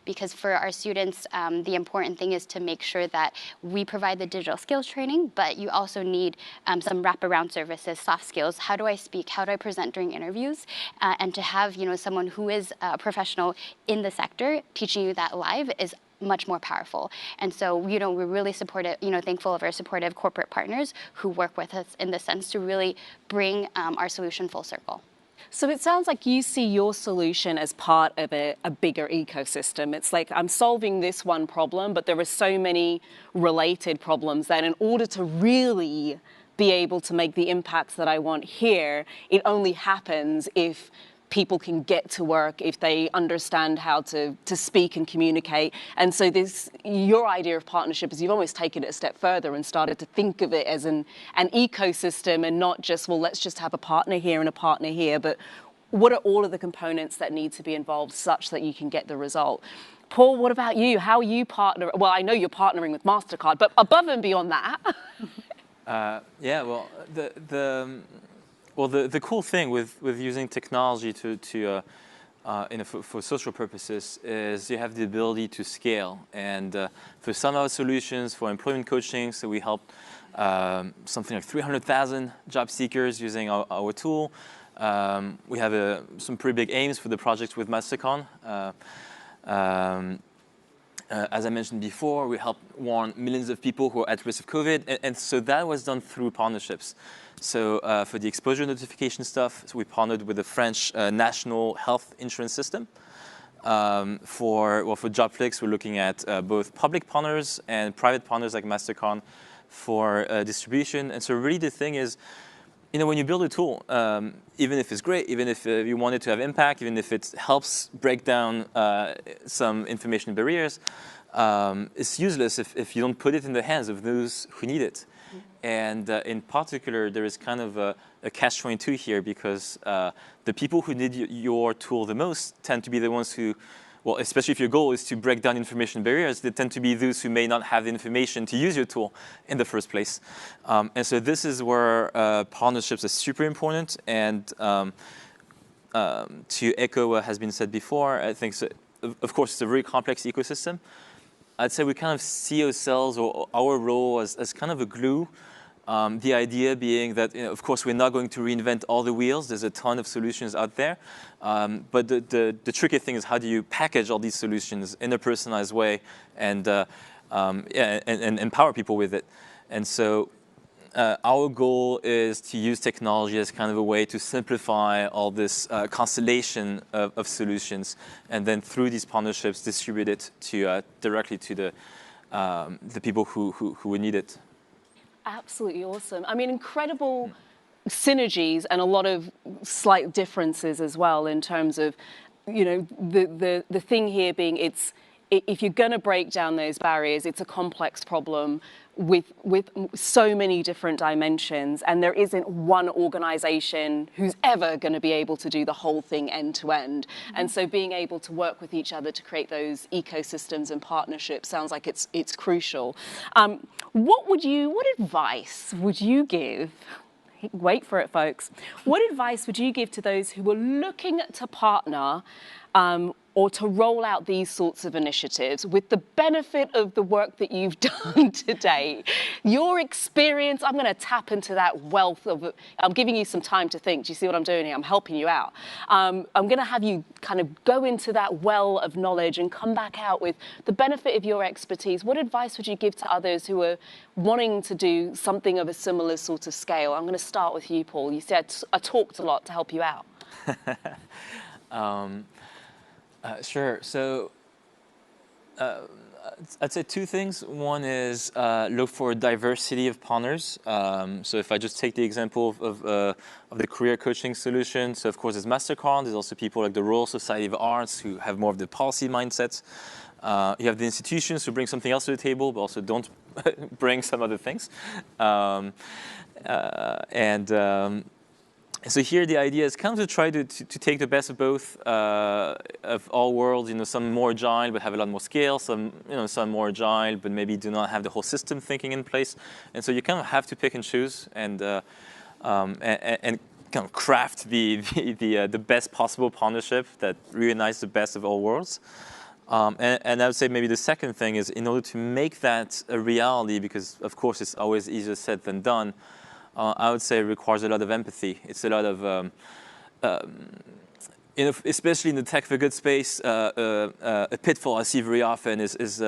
because for our students, the important thing is to make sure that we provide the digital skills training, but you also need some wraparound services, soft skills. How do I speak? How do I present during interviews? And to have someone who is a professional in the sector teaching you that live is much more powerful. And so we're really supportive, thankful of our supportive corporate partners who work with us in the sense to really bring our solution full circle. So it sounds like you see your solution as part of a bigger ecosystem. It's like I'm solving this one problem, but there are so many related problems that in order to really be able to make the impacts that I want here, it only happens if people can get to work, if they understand how to speak and communicate. And so your idea of partnership is you've almost taken it a step further and started to think of it as an ecosystem and not just, well, let's just have a partner here and a partner here, but what are all of the components that need to be involved such that you can get the result? Paul, what about you? How are you partnering? Well, I know you're partnering with Mastercard, but above and beyond that. Yeah, well, the cool thing with using technology for social purposes is you have the ability to scale. And for some of our solutions, for employment coaching, so we help something like 300,000 job seekers using our tool. We have some pretty big aims for the projects with Mastercard. As I mentioned before, we help warn millions of people who are at risk of COVID, and so that was done through partnerships. So for the exposure notification stuff, so we partnered with the French national health insurance system. For JobFlix, we're looking at both public partners and private partners like Mastercard for distribution. And so really the thing is, when you build a tool, even if it's great, even if you want it to have impact, even if it helps break down some information barriers, it's useless if you don't put it in the hands of those who need it. And in particular, there is kind of a catch-22 here because the people who need your tool the most tend to be the ones who, well, especially if your goal is to break down information barriers, they tend to be those who may not have the information to use your tool in the first place. And so this is where partnerships are super important. And to echo what has been said before, I think, of course, it's a very complex ecosystem. I'd say we kind of see ourselves or our role as kind of a glue. The idea being that, of course, we're not going to reinvent all the wheels. There's a ton of solutions out there. But the tricky thing is how do you package all these solutions in a personalized way and empower people with it. And so our goal is to use technology as kind of a way to simplify all this constellation of solutions, and then through these partnerships distribute it to directly to the people who would need it. Absolutely awesome. I mean, incredible synergies and a lot of slight differences as well in terms of, the thing here being if you're going to break down those barriers, it's a complex problem with so many different dimensions, and there isn't one organization who's ever going to be able to do the whole thing end to end. And so being able to work with each other to create those ecosystems and partnerships sounds like it's crucial. What advice would you give? Wait for it, folks. What advice would you give to those who are looking to partner or to roll out these sorts of initiatives with the benefit of the work that you've done today? Your experience, I'm going to tap into that wealth of, I'm giving you some time to think. Do you see what I'm doing here? I'm helping you out. I'm going to have you kind of go into that well of knowledge and come back out with the benefit of your expertise. What advice would you give to others who are wanting to do something of a similar sort of scale? I'm going to start with you, Paul. You said I talked a lot to help you out. Sure. So I'd say two things. One is look for a diversity of partners. So if I just take the example of the career coaching solution, so of course there's Mastercard. There's also people like the Royal Society of Arts who have more of the policy mindsets. You have the institutions who bring something else to the table, but also don't bring some other things. So here the idea is kind of to try to take the best of both of all worlds. Some more agile but have a lot more scale. Some more agile but maybe do not have the whole system thinking in place. And so you kind of have to pick and choose and kind of craft the best possible partnership that reunites the best of all worlds. And I would say maybe the second thing is in order to make that a reality, because of course it's always easier said than done. I would say it requires a lot of empathy. It's a lot of, especially in the tech for good space, a pitfall I see very often is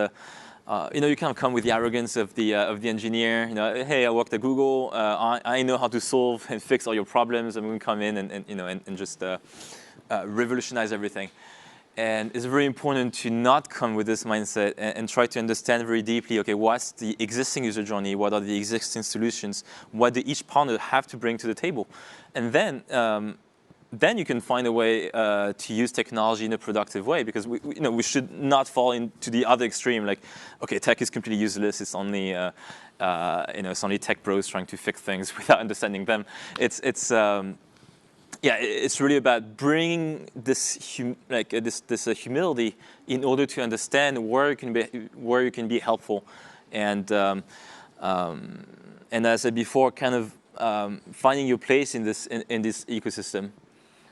you know, you kind of come with the arrogance of the engineer. You know, hey, I worked at Google. I know how to solve and fix all your problems. I'm going to come in and you know and just revolutionize everything. And it's very important to not come with this mindset and try to understand very deeply, okay, what's the existing user journey? What are the existing solutions? What do each partner have to bring to the table? And then you can find a way to use technology in a productive way, because we should not fall into the other extreme, like, okay, tech is completely useless. It's only it's only tech bros trying to fix things without understanding them. It's really about bringing this humility in order to understand where you can be helpful, and as I said before, kind of finding your place in this ecosystem.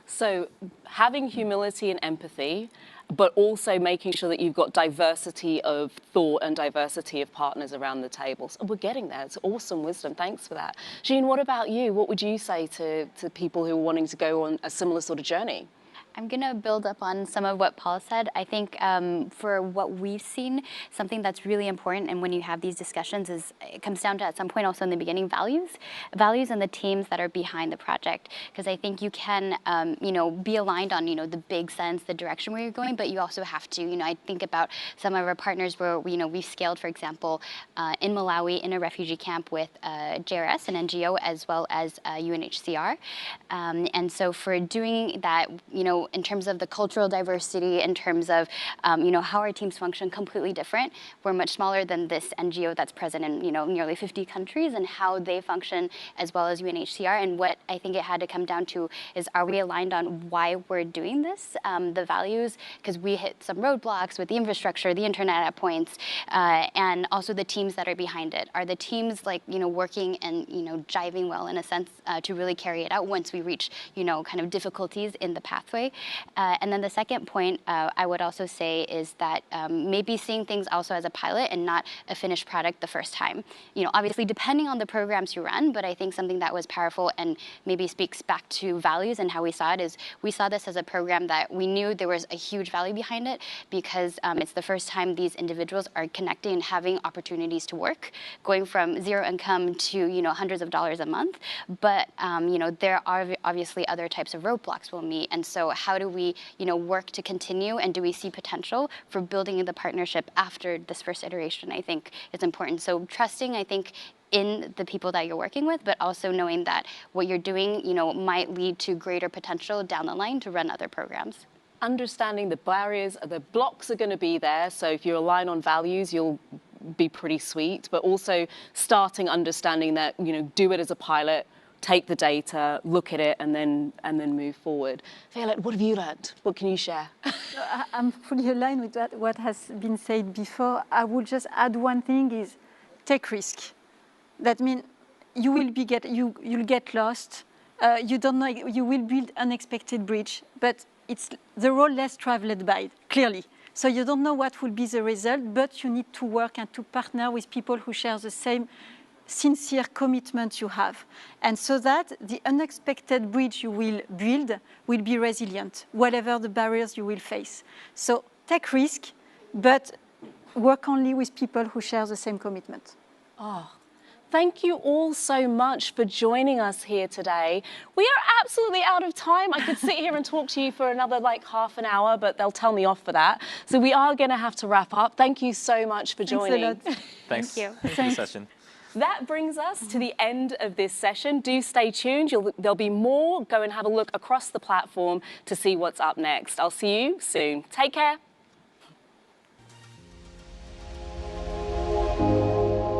So having humility and empathy, but also making sure that you've got diversity of thought and diversity of partners around the table. So we're getting there. It's awesome wisdom. Thanks for that. Jean, what about you? What would you say to people who are wanting to go on a similar sort of journey? I'm going to build up on some of what Paul said. I think for what we've seen, something that's really important, and when you have these discussions, is it comes down to, at some point also in the beginning, values and the teams that are behind the project. Because I think you can, be aligned on, the big sense, the direction where you're going, but you also have to, I think about some of our partners where, we've scaled, for example, in Malawi in a refugee camp with JRS, an NGO, as well as UNHCR. And so for doing that, in terms of the cultural diversity, in terms of, how our teams function, completely different. We're much smaller than this NGO that's present in, nearly 50 countries, and how they function, as well as UNHCR. And what I think it had to come down to is, are we aligned on why we're doing this, the values, because we hit some roadblocks with the infrastructure, the internet at points, and also the teams that are behind it. Are the teams working and, jiving well in a sense to really carry it out once we reach, kind of difficulties in the pathway? And then the second point I would also say is that maybe seeing things also as a pilot and not a finished product the first time. Obviously depending on the programs you run, but I think something that was powerful and maybe speaks back to values and how we saw it is, we saw this as a program that we knew there was a huge value behind it, because it's the first time these individuals are connecting and having opportunities to work, going from zero income to hundreds of dollars a month. But there are obviously other types of roadblocks we'll meet, and so how do we, work to continue, and do we see potential for building the partnership after this first iteration? I think it's important. So trusting, I think, in the people that you're working with, but also knowing that what you're doing, might lead to greater potential down the line to run other programs. Understanding the barriers, the blocks are going to be there. So if you align on values, you'll be pretty sweet, but also starting understanding that, do it as a pilot, take the data, look at it, and then move forward. Violette, what have you learned? What can you share? I'm fully aligned with what has been said before. I would just add one thing: is take risk. That means you will you'll get lost. You don't know. You will build unexpected bridge, but it's the road less traveled by, clearly. So you don't know what will be the result, but you need to work and to partner with people who share the same sincere commitment you have. And so that the unexpected bridge you will build will be resilient, whatever the barriers you will face. So take risk, but work only with people who share the same commitment. Oh, thank you all so much for joining us here today. We are absolutely out of time. I could sit here and talk to you for another half an hour, but they'll tell me off for that. So we are going to have to wrap up. Thank you so much for joining. Thanks a lot. Thanks. Thank you. Thanks for the session. That brings us to the end of this session. Do stay tuned. There'll be more. Go and have a look across the platform to see what's up next. I'll see you soon. Take care.